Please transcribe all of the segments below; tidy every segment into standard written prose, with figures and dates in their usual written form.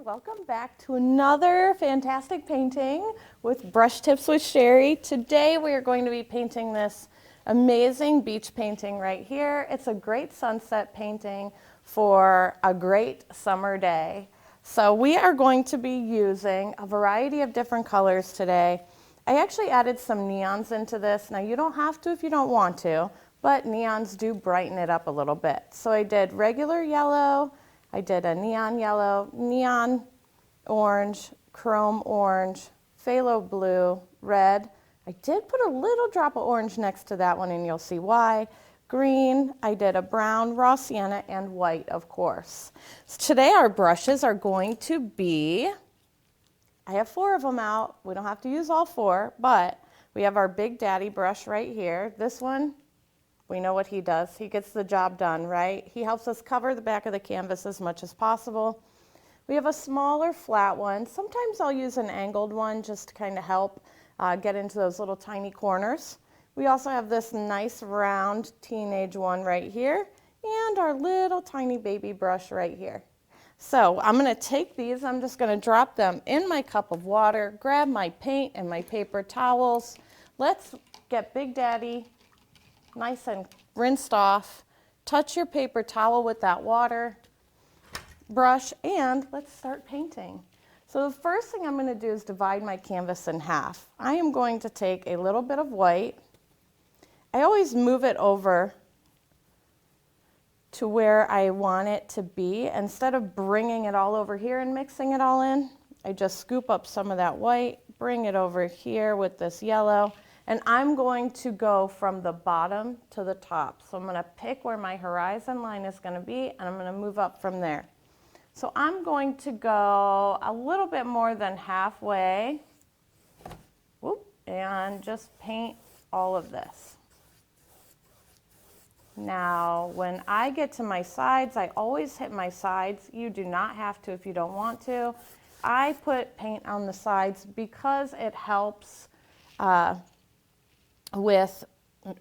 welcome back to another fantastic painting with Brush Tips with Cheri. Today we are going to be painting this amazing beach painting right here. It's a great sunset painting for a great summer day. So we are going to be using a variety of different colors today. I actually added some neons into this. Now you don't have to if you don't want to, but neons do brighten it up a little bit. So I did regular yellow, I did a neon yellow, neon orange, chrome orange, phthalo blue, red. I did put a little drop of orange next to that one and you'll see why. Green, I did a brown, raw sienna, and white, of course. So today our brushes are going to be, I have 4 of them out. We don't have to use all 4, but we have our Big Daddy brush right here. This one, we know what he does. He gets the job done, right? He helps us cover the back of the canvas as much as possible. We have a smaller flat one. Sometimes I'll use an angled one just to kind of help get into those little tiny corners. We also have this nice round teenage one right here and our little tiny baby brush right here. So I'm going to take these, I'm just going to drop them in my cup of water, grab my paint and my paper towels. Let's get Big Daddy nice and rinsed off. Touch your paper towel with that water brush and let's start painting. So the first thing I'm going to do is divide my canvas in half. I am going to take a little bit of white. I always move it over to where I want it to be. Instead of bringing it all over here and mixing it all in, I just scoop up some of that white, bring it over here with this yellow, and I'm going to go from the bottom to the top. So I'm going to pick where my horizon line is going to be, and I'm going to move up from there. So I'm going to go a little bit more than halfway, whoop, and just paint all of this. Now, when I get to my sides, I always hit my sides. You do not have to if you don't want to. I put paint on the sides because it helps with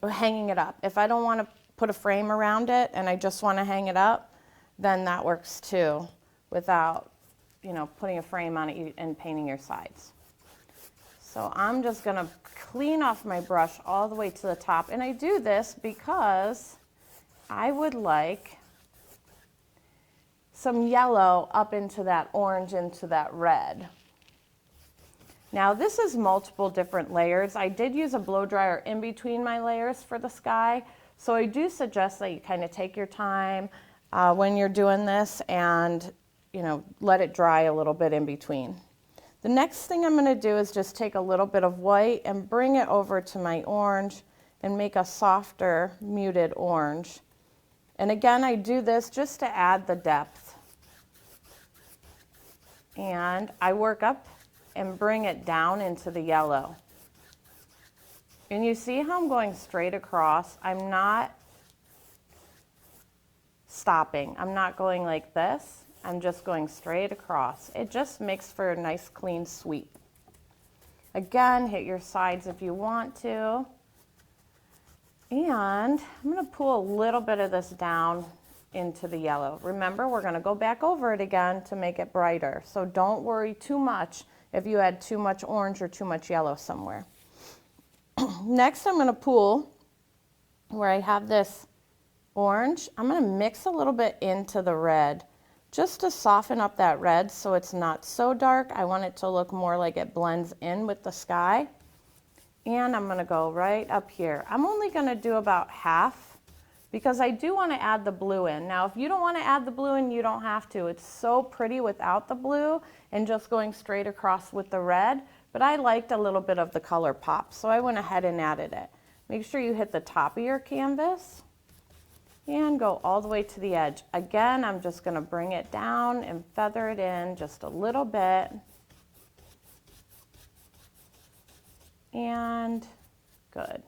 hanging it up. If I don't want to put a frame around it and I just want to hang it up, then that works too without, putting a frame on it and painting your sides. So I'm just going to clean off my brush all the way to the top. And I do this because I would like some yellow up into that orange, into that red. Now this is multiple different layers. I did use a blow dryer in between my layers for the sky, so I do suggest that you kind of take your time when you're doing this and let it dry a little bit in between. The next thing I'm going to do is just take a little bit of white and bring it over to my orange and make a softer muted orange. And again, I do this just to add the depth. And I work up and bring it down into the yellow. And you see how I'm going straight across? I'm not stopping. I'm not going like this. I'm just going straight across. It just makes for a nice clean sweep. Again, hit your sides if you want to. And I'm going to pull a little bit of this down into the yellow. Remember, we're going to go back over it again to make it brighter. So don't worry too much if you had too much orange or too much yellow somewhere. Next, I'm going to pull where I have this orange. I'm going to mix a little bit into the red just to soften up that red so it's not so dark. I want it to look more like it blends in with the sky. And I'm going to go right up here. I'm only going to do about half because I do want to add the blue in. Now, if you don't want to add the blue in, you don't have to. It's so pretty without the blue and just going straight across with the red, but I liked a little bit of the color pop, so I went ahead and added it. Make sure you hit the top of your canvas and go all the way to the edge. Again, I'm just going to bring it down and feather it in just a little bit. And good.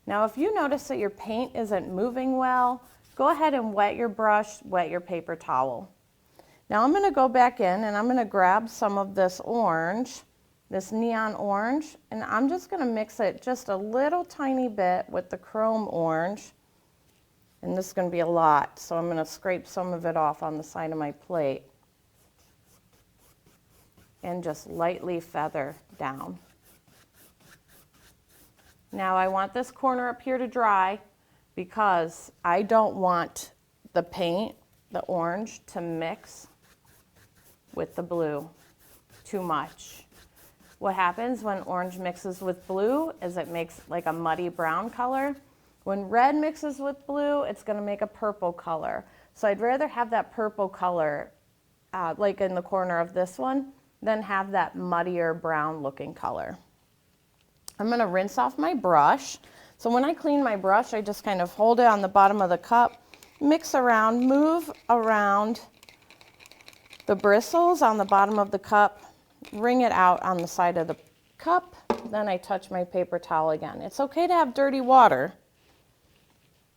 Now if you notice that your paint isn't moving well, go ahead and wet your brush, wet your paper towel. Now I'm going to go back in and I'm going to grab some of this orange, this neon orange, and I'm just going to mix it just a little tiny bit with the chrome orange. And this is going to be a lot, so I'm going to scrape some of it off on the side of my plate. and just lightly feather down. Now I want this corner up here to dry because I don't want the paint, the orange, to mix with the blue too much. What happens when orange mixes with blue is it makes like a muddy brown color. When red mixes with blue, it's going to make a purple color. So I'd rather have that purple color like in the corner of this one than have that muddier brown looking color. I'm going to rinse off my brush. So when I clean my brush, I just kind of hold it on the bottom of the cup, mix around, move around the bristles on the bottom of the cup, wring it out on the side of the cup, then I touch my paper towel again. It's okay to have dirty water.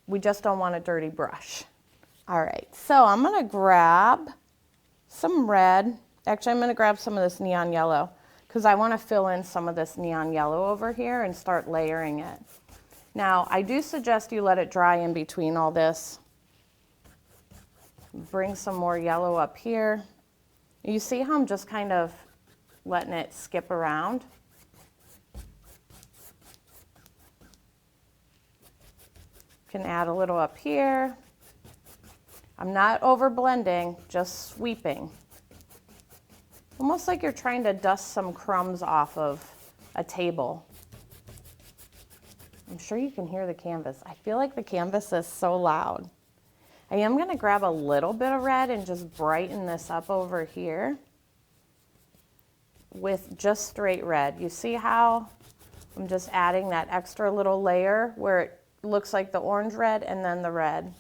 We just don't want a dirty brush. All right, so I'm going to grab some red. Actually, I'm going to grab some of this neon yellow because I want to fill in some of this neon yellow over here and start layering it. Now, I do suggest you let it dry in between all this. Bring some more yellow up here. You see how I'm just kind of letting it skip around? Can add a little up here. I'm not over blending, just sweeping. Almost like you're trying to dust some crumbs off of a table. I'm sure you can hear the canvas. I feel like the canvas is so loud. I am going to grab a little bit of red and just brighten this up over here with just straight red. You see how I'm just adding that extra little layer where it looks like the orange red and then the red.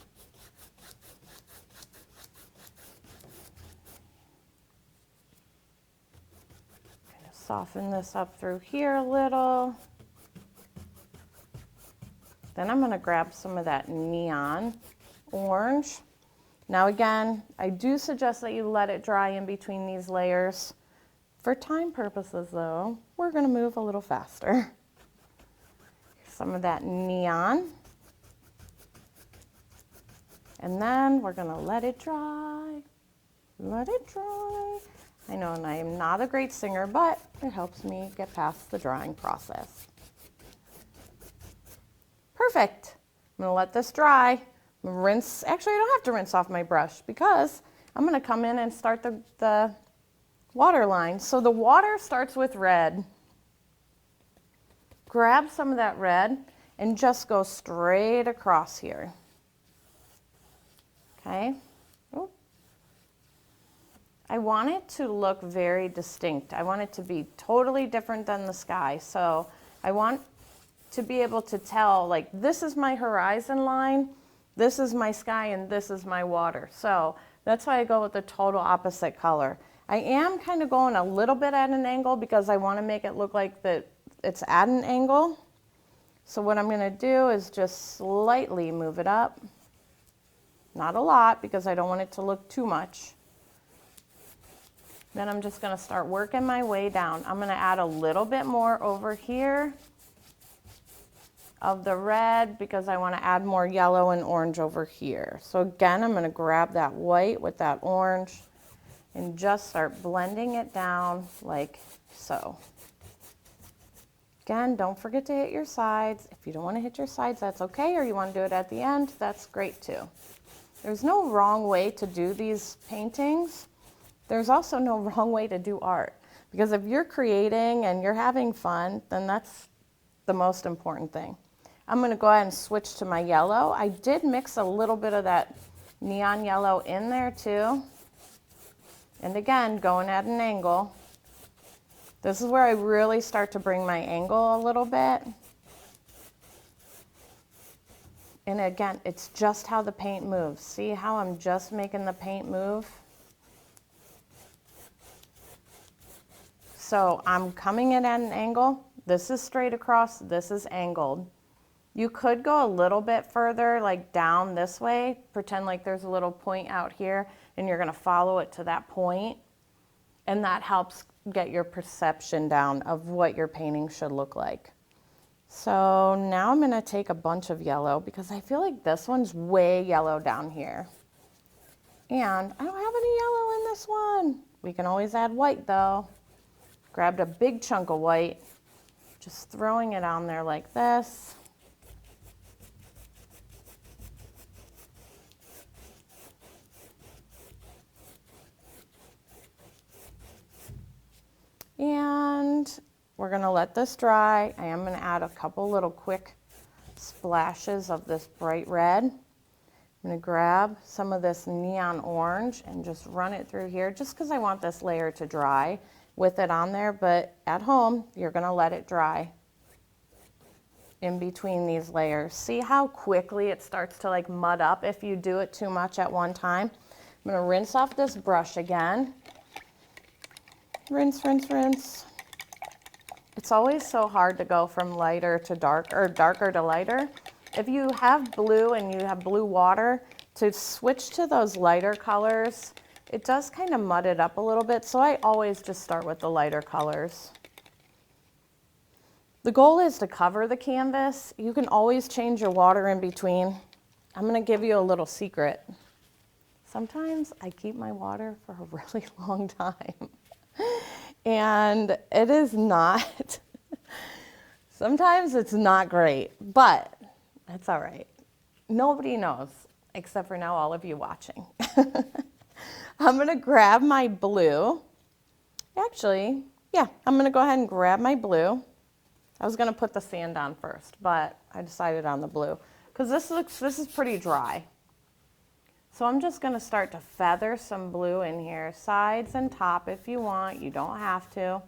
Soften this up through here a little. Then I'm going to grab some of that neon orange. Now again, I do suggest that you let it dry in between these layers. For time purposes though, we're going to move a little faster. Some of that neon. And then we're going to let it dry. Let it dry. I know, and I am not a great singer, but it helps me get past the drying process. Perfect. I'm going to let this dry. Rinse. Actually, I don't have to rinse off my brush because I'm going to come in and start the water line. So the water starts with red. Grab some of that red and just go straight across here. Okay. Ooh. I want it to look very distinct. I want it to be totally different than the sky. So I want to be able to tell, like, this is my horizon line, this is my sky, and this is my water. So that's why I go with the total opposite color. I am kind of going a little bit at an angle because I want to make it look like that it's at an angle. So what I'm going to do is just slightly move it up. Not a lot because I don't want it to look too much. Then I'm just going to start working my way down. I'm going to add a little bit more over here of the red because I want to add more yellow and orange over here. So again, I'm going to grab that white with that orange and just start blending it down like so. Again, don't forget to hit your sides. If you don't want to hit your sides, that's okay, or you want to do it at the end, that's great too. There's no wrong way to do these paintings. There's also no wrong way to do art, because if you're creating and you're having fun, then that's the most important thing. I'm going to go ahead and switch to my yellow. I did mix a little bit of that neon yellow in there too. And again, going at an angle. This is where I really start to bring my angle a little bit. And again, it's just how the paint moves. See how I'm just making the paint move? So I'm coming in at an angle. This is straight across, this is angled. You could go a little bit further, like down this way. Pretend like there's a little point out here and you're gonna follow it to that point. And that helps get your perception down of what your painting should look like. So now I'm gonna take a bunch of yellow because I feel like this one's way yellow down here. And I don't have any yellow in this one. We can always add white though. Grabbed a big chunk of white, just throwing it on there like this. And we're gonna let this dry. I am gonna add a couple little quick splashes of this bright red. I'm gonna grab some of this neon orange and just run it through here just because I want this layer to dry with it on there, but at home, you're gonna let it dry in between these layers. See how quickly it starts to like mud up if you do it too much at one time. I'm gonna rinse off this brush again. Rinse, rinse, rinse. It's always so hard to go from lighter to dark or darker to lighter. If you have blue and you have blue water, to switch to those lighter colors, it does kind of mud it up a little bit, so I always just start with the lighter colors. The goal is to cover the canvas. You can always change your water in between. I'm gonna give you a little secret. Sometimes I keep my water for a really long time. And it is not, sometimes it's not great, but it's all right. Nobody knows, except for now all of you watching. I'm gonna grab my blue. Actually, yeah, I'm gonna go ahead and grab my blue. I was gonna put the sand on first, but I decided on the blue because this is pretty dry. So I'm just gonna start to feather some blue in here, sides and top if you want, you don't have to.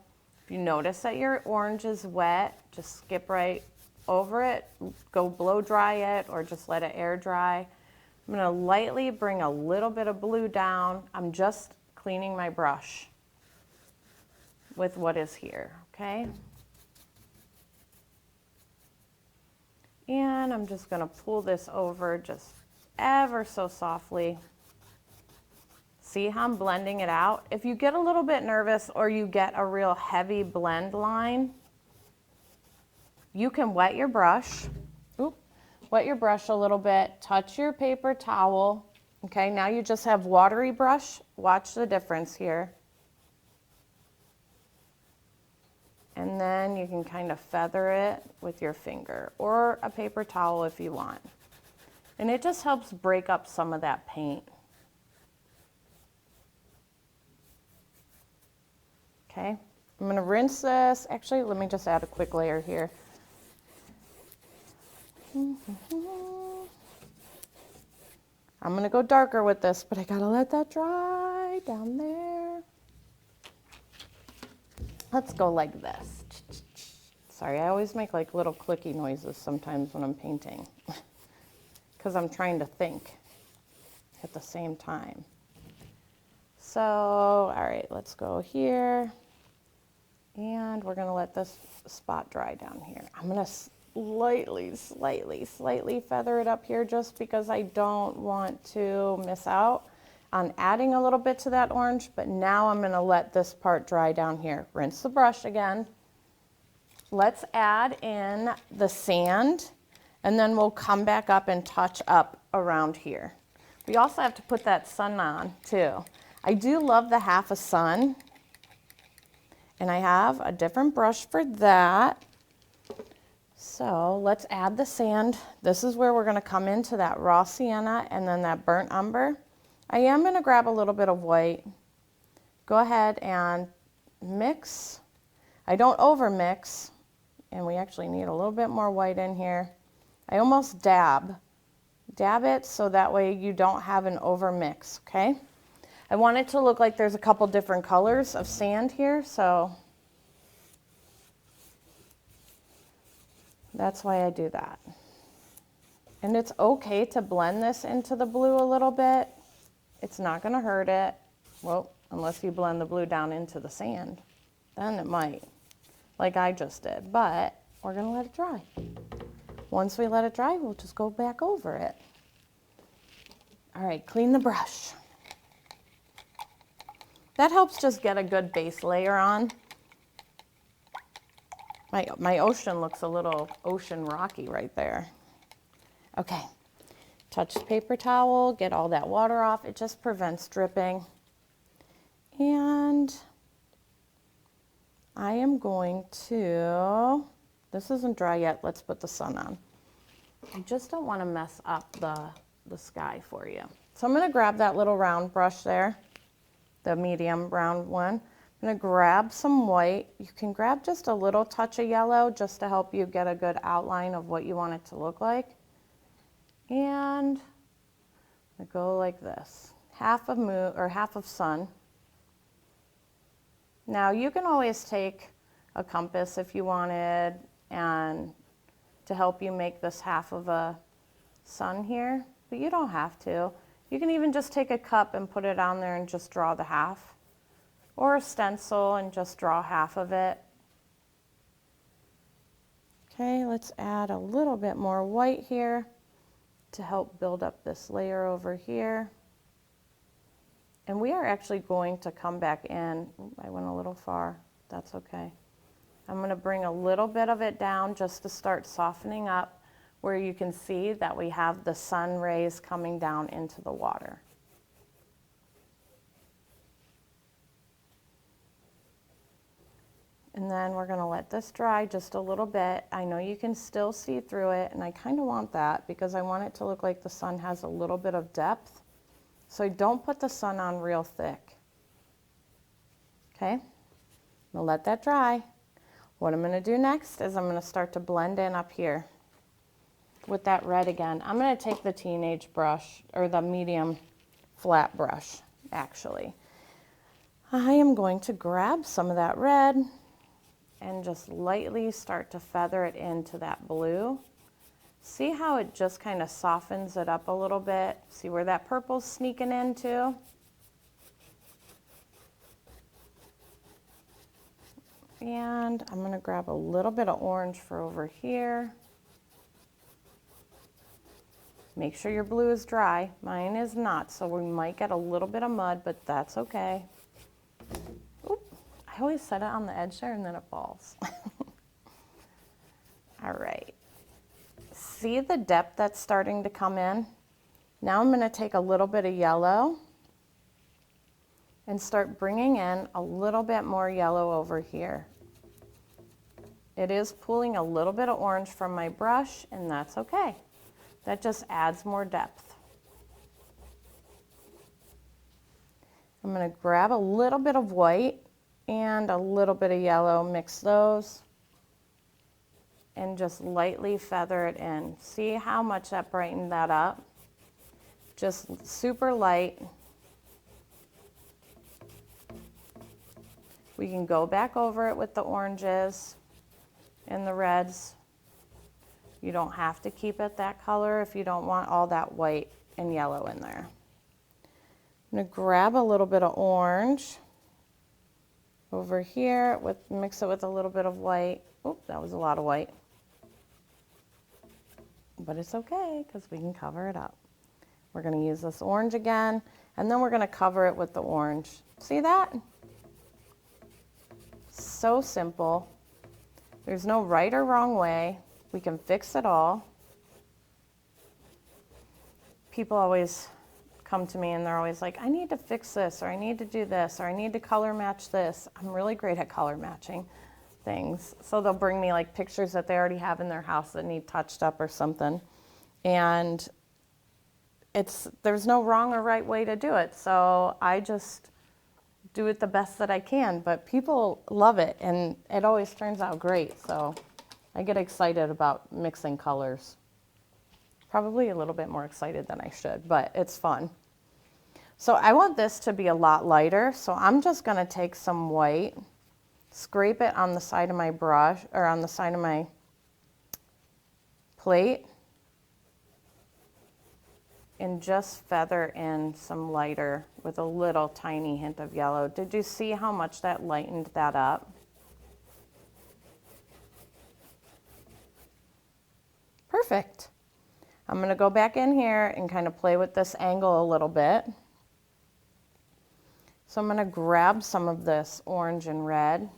If you notice that your orange is wet, just skip right over it, go blow dry it or just let it air dry. I'm gonna lightly bring a little bit of blue down. I'm just cleaning my brush with what is here, okay? And I'm just gonna pull this over just ever so softly. See how I'm blending it out? If you get a little bit nervous or you get a real heavy blend line, you can wet your brush. Oop, wet your brush a little bit, touch your paper towel. Okay, now you just have watery brush. Watch the difference here. And then you can kind of feather it with your finger or a paper towel if you want. And it just helps break up some of that paint. Okay, I'm gonna rinse this. Actually, let me just add a quick layer here. I'm gonna go darker with this, but I gotta let that dry down there. Let's go like this. Sorry, I always make like little clicky noises sometimes when I'm painting because I'm trying to think at the same time. So, all right, let's go here. And we're gonna let this spot dry down here. I'm gonna slightly feather it up here just because I don't want to miss out on adding a little bit to that orange, but now I'm gonna let this part dry down here. Rinse the brush again. Let's add in the sand and then we'll come back up and touch up around here. We also have to put that sun on too. I do love the half a sun, and I have a different brush for that. So let's add the sand. This is where we're gonna come into that raw sienna and then that burnt umber. I am gonna grab a little bit of white. Go ahead and mix. I don't over mix, and we actually need a little bit more white in here. I almost dab it so that way you don't have an over mix, okay? I want it to look like there's a couple different colors of sand here, so that's why I do that. And it's okay to blend this into the blue a little bit. It's not gonna hurt it. Well, unless you blend the blue down into the sand, then it might, like I just did, but we're gonna let it dry. Once we let it dry, we'll just go back over it. All right, clean the brush. That helps just get a good base layer on. My ocean looks a little ocean rocky right there. Okay, touch the paper towel, get all that water off. It just prevents dripping. And I am going to, this isn't dry yet, let's put the sun on. I just don't want to mess up the sky for you. So I'm going to grab that little round brush there, the medium round one. I'm going to grab some white. You can grab just a little touch of yellow just to help you get a good outline of what you want it to look like. And I go like this, half of moon or half of sun. Now you can always take a compass if you wanted and to help you make this half of a sun here, but you don't have to. You can even just take a cup and put it on there and just draw the half, or a stencil and just draw half of it. Okay, let's add a little bit more white here to help build up this layer over here. And we are actually going to come back in. I went a little far, that's okay. I'm going to bring a little bit of it down just to start softening up where you can see that we have the sun rays coming down into the water. And then we're going to let this dry just a little bit. I know you can still see through it, and I kind of want that because I want it to look like the sun has a little bit of depth. So don't put the sun on real thick. Okay, I'm going to let that dry. What I'm going to do next is I'm going to start to blend in up here with that red again. I'm going to take the teenage brush, or the medium flat brush, actually. I am going to grab some of that red and just lightly start to feather it into that blue. See how it just kind of softens it up a little bit? See where that purple's sneaking in too? And I'm going to grab a little bit of orange for over here. Make sure your blue is dry. Mine is not, so we might get a little bit of mud, but that's okay. Oop, I always set it on the edge there and then it falls. All right. See the depth that's starting to come in? Now I'm going to take a little bit of yellow and start bringing in a little bit more yellow over here. It is pulling a little bit of orange from my brush, and that's okay. That just adds more depth. I'm going to grab a little bit of white and a little bit of yellow, mix those, and just lightly feather it in. See how much that brightened that up? Just super light. We can go back over it with the oranges and the reds. You don't have to keep it that color if you don't want all that white and yellow in there. I'm going to grab a little bit of orange over here, mix it with a little bit of white. Oop, that was a lot of white. But it's okay because we can cover it up. We're going to use this orange again, and then we're going to cover it with the orange. See that? So simple. There's no right or wrong way. We can fix it all. People always come to me and they're always like, I need to fix this, or I need to do this, or I need to color match this. I'm really great at color matching things. So they'll bring me like pictures that they already have in their house that need touched up or something. And there's no wrong or right way to do it. So I just do it the best that I can, but people love it and it always turns out great. So I get excited about mixing colors. Probably a little bit more excited than I should, but it's fun. So I want this to be a lot lighter, so I'm just going to take some white, scrape it on the side of my brush, or on the side of my plate, and just feather in some lighter with a little tiny hint of yellow. Did you see how much that lightened that up? Perfect. I'm going to go back in here and kind of play with this angle a little bit. So I'm going to grab some of this orange and red.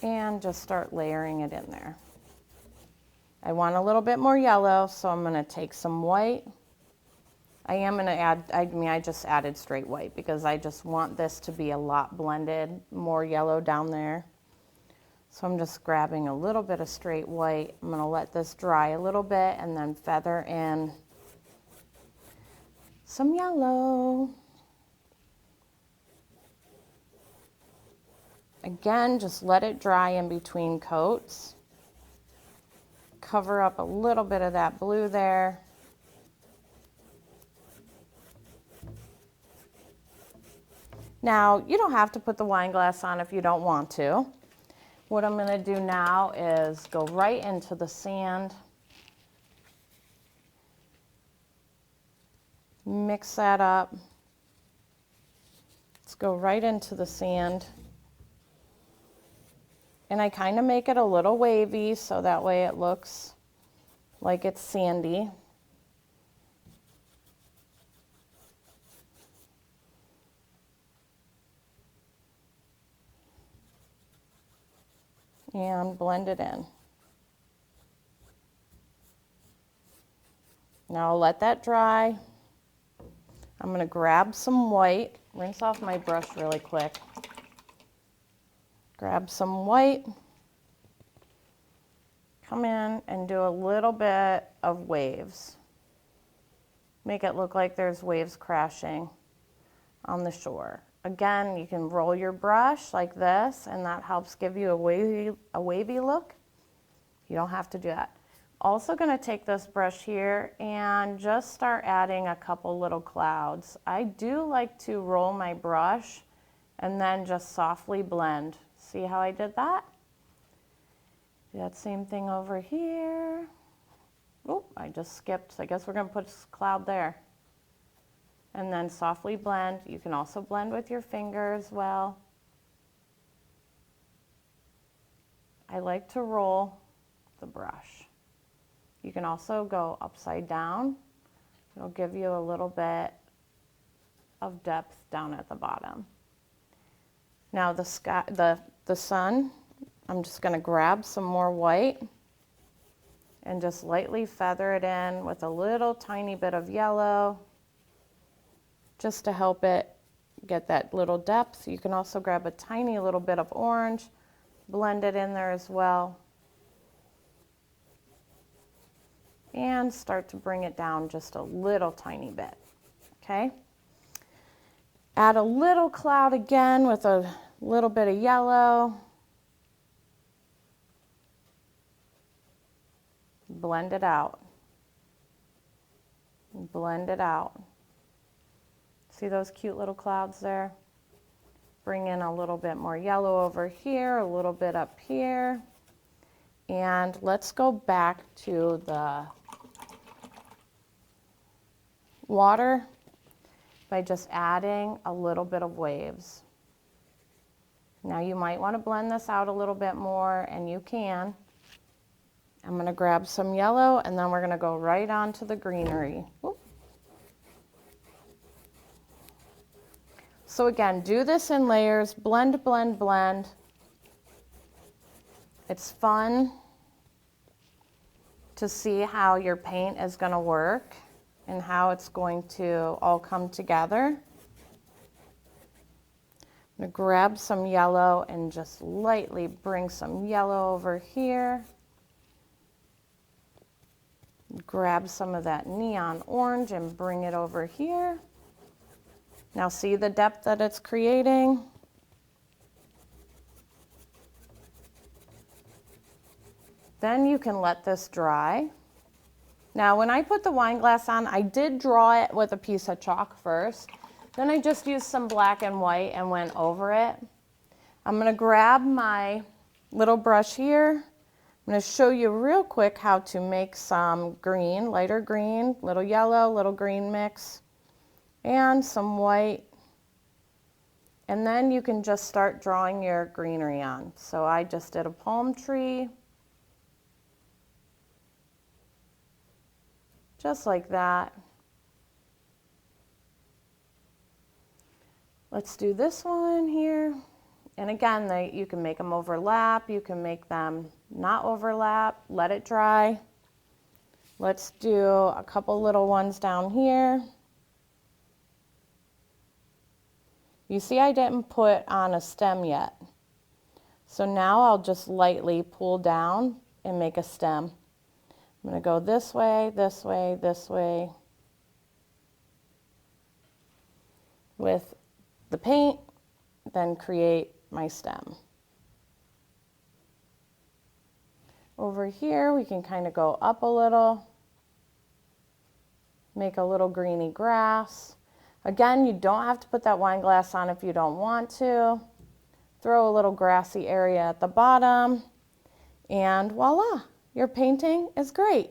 And just start layering it in there. I want a little bit more yellow, so I'm going to take some white I am gonna add, I just added straight white because I just want this to be a lot blended, more yellow down there. So I'm just grabbing a little bit of straight white. I'm gonna let this dry a little bit and then feather in some yellow. Again, just let it dry in between coats. Cover up a little bit of that blue there. Now, you don't have to put the wine glass on if you don't want to. What I'm going to do now is go right into the sand. Mix that up. Let's go right into the sand. And I kind of make it a little wavy so that way it looks like it's sandy. And blend it in. Now I'll let that dry. I'm going to grab some white, rinse off my brush really quick. Grab some white, come in and do a little bit of waves. Make it look like there's waves crashing on the shore. Again, you can roll your brush like this, and that helps give you a wavy look. You don't have to do that. Also going to take this brush here and just start adding a couple little clouds. I do like to roll my brush and then just softly blend. See how I did that? Do that same thing over here. Oh, I just skipped. I guess we're going to put a cloud there. And then softly blend. You can also blend with your finger as well. I like to roll the brush. You can also go upside down. It'll give you a little bit of depth down at the bottom. Now the sky, the sun, I'm just going to grab some more white and just lightly feather it in with a little tiny bit of yellow, just to help it get that little depth. You can also grab a tiny little bit of orange, blend it in there as well, and start to bring it down just a little tiny bit, okay? Add a little cloud again with a little bit of yellow. Blend it out. Blend it out. See those cute little clouds there? Bring in a little bit more yellow over here, a little bit up here. And let's go back to the water by just adding a little bit of waves. Now you might want to blend this out a little bit more, and you can. I'm going to grab some yellow, and then we're going to go right on to the greenery. Whoop. So again, do this in layers, blend, blend, blend. It's fun to see how your paint is going to work and how it's going to all come together. I'm going to grab some yellow and just lightly bring some yellow over here. Grab some of that neon orange and bring it over here. Now see the depth that it's creating? Then you can let this dry. Now when I put the wine glass on, I did draw it with a piece of chalk first. Then I just used some black and white and went over it. I'm going to grab my little brush here. I'm going to show you real quick how to make some green, lighter green, little yellow, little green mix, and some white. And then you can just start drawing your greenery on. So I just did a palm tree, just like that. Let's do this one here. And again, you can make them overlap, you can make them not overlap, let it dry. Let's do a couple little ones down here. You see I didn't put on a stem yet. So now I'll just lightly pull down and make a stem. I'm going to go this way, this way, this way with the paint, then create my stem. Over here we can kind of go up a little, make a little greeny grass. Again, you don't have to put that wine glass on if you don't want to. Throw a little grassy area at the bottom, and voila, your painting is great.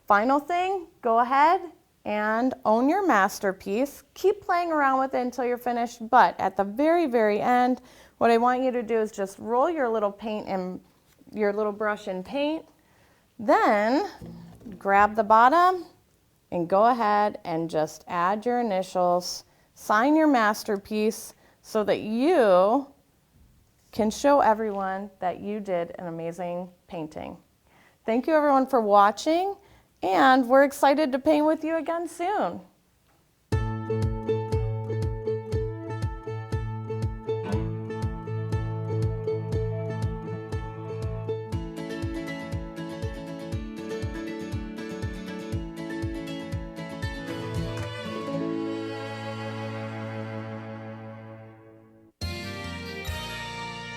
Final thing, go ahead and own your masterpiece. Keep playing around with it until you're finished, but at the very, very end, what I want you to do is just roll your little paint and your little brush and paint, then grab the bottom and go ahead and just add your initials, sign your masterpiece so that you can show everyone that you did an amazing painting. Thank you everyone for watching, and we're excited to paint with you again soon.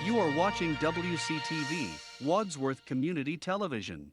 You are watching WCTV, Wadsworth Community Television.